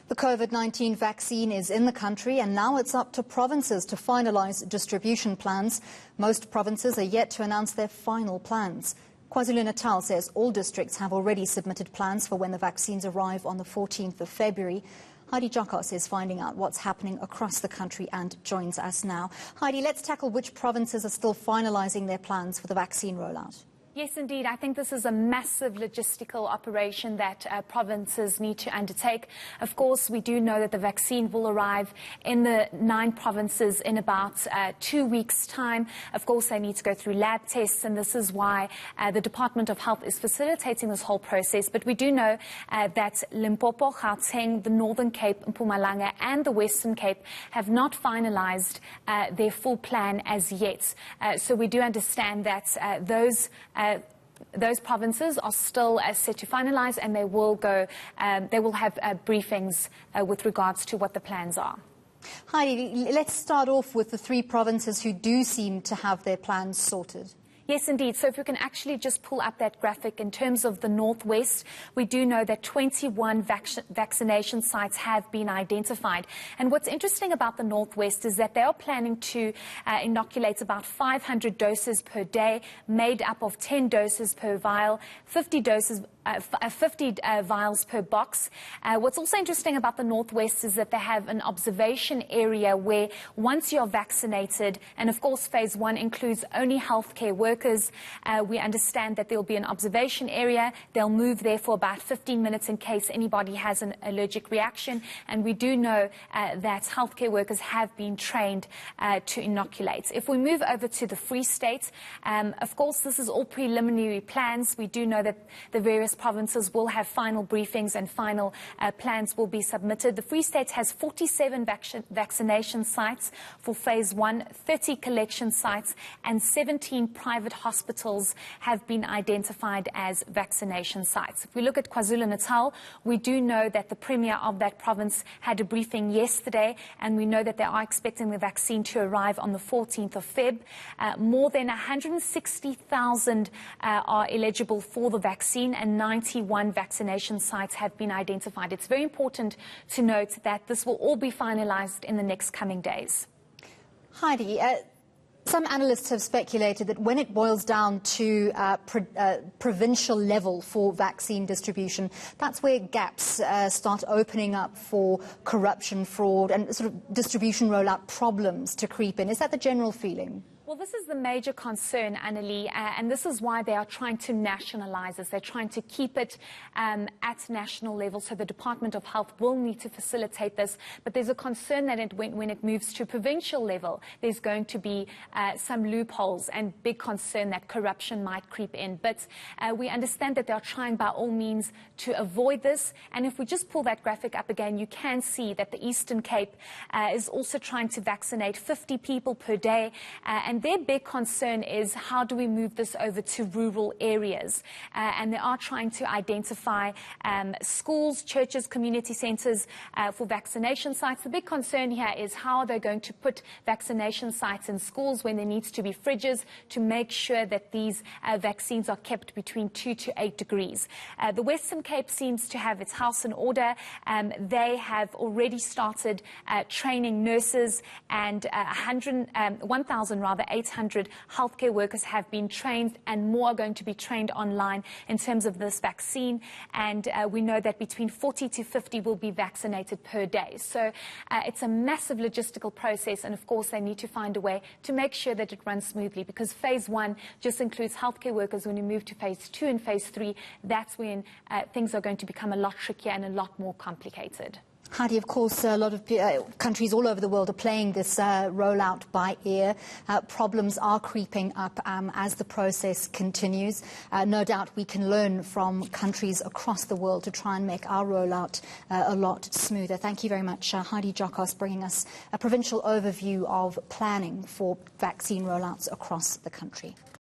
The COVID-19 vaccine is in the country and now it's up to provinces to finalise distribution plans. Most provinces are yet to announce their final plans. KwaZulu-Natal says all districts have already submitted plans for when the vaccines arrive on the 14th of February. Heidi Jokos is finding out what's happening across the country and joins us now. Heidi, let's tackle which provinces are still finalising their plans for the vaccine rollout. Yes, indeed. I think this is a massive logistical operation that provinces need to undertake. Of course, we do know that the vaccine will arrive in the 9 provinces in about 2 weeks' time. Of course, they need to go through lab tests, and this is why the Department of Health is facilitating this whole process. But we do know that Limpopo, Gauteng, the Northern Cape, Mpumalanga, and the Western Cape have not finalised their full plan as yet. So we do understand that those provinces are still set to finalise, and they will have briefings with regards to what the plans are. Heidi, let's start off with the 3 provinces who do seem to have their plans sorted. Yes, indeed. So if we can actually just pull up that graphic in terms of the Northwest, we do know that 21 vaccination sites have been identified. And what's interesting about the Northwest is that they are planning to inoculate about 500 doses per day, made up of 10 doses per vial, 50 vials per box. What's also interesting about the Northwest is that they have an observation area where once you're vaccinated, and of course phase 1 includes only healthcare workers, we understand that there will be an observation area. They'll move there for about 15 minutes in case anybody has an allergic reaction. And we do know that healthcare workers have been trained to inoculate. If we move over to the Free State, of course, this is all preliminary plans. We do know that the various provinces will have final briefings and final plans will be submitted. The Free State has 47 vaccination sites for phase 1, 30 collection sites, and 17 private hospitals have been identified as vaccination sites. If we look at KwaZulu-Natal, we do know that the Premier of that province had a briefing yesterday, and we know that they are expecting the vaccine to arrive on the 14th of Feb. More than 160,000 are eligible for the vaccine, and 91 vaccination sites have been identified. It's very important to note that this will all be finalized in the next coming days. Heidi, some analysts have speculated that when it boils down to provincial level for vaccine distribution, that's where gaps start opening up for corruption, fraud, and sort of distribution rollout problems to creep in. Is that the general feeling? Well, this is the major concern, Annalie, and this is why they are trying to nationalise this. They're trying to keep it at national level, so the Department of Health will need to facilitate this. But there's a concern that when it moves to provincial level, there's going to be some loopholes and big concern that corruption might creep in. But we understand that they are trying by all means to avoid this. And if we just pull that graphic up again, you can see that the Eastern Cape is also trying to vaccinate 50 people per day. And their big concern is how do we move this over to rural areas? And they are trying to identify schools, churches, community centres for vaccination sites. The big concern here is how are they going to put vaccination sites in schools when there needs to be fridges to make sure that these vaccines are kept between 2 to 8 degrees. The Western Cape seems to have its house in order. They have already started training nurses, and 1,800 healthcare workers have been trained, and more are going to be trained online in terms of this vaccine. And we know that between 40 to 50 will be vaccinated per day. So it's a massive logistical process, and of course they need to find a way to make sure that it runs smoothly, because phase 1 just includes healthcare workers. When you move to phase 2 and phase 3, that's when things are going to become a lot trickier and a lot more complicated. Heidi, of course, a lot of countries all over the world are playing this rollout by ear. Problems are creeping up as the process continues. No doubt we can learn from countries across the world to try and make our rollout a lot smoother. Thank you very much, Heidi Jokos, bringing us a provincial overview of planning for vaccine rollouts across the country.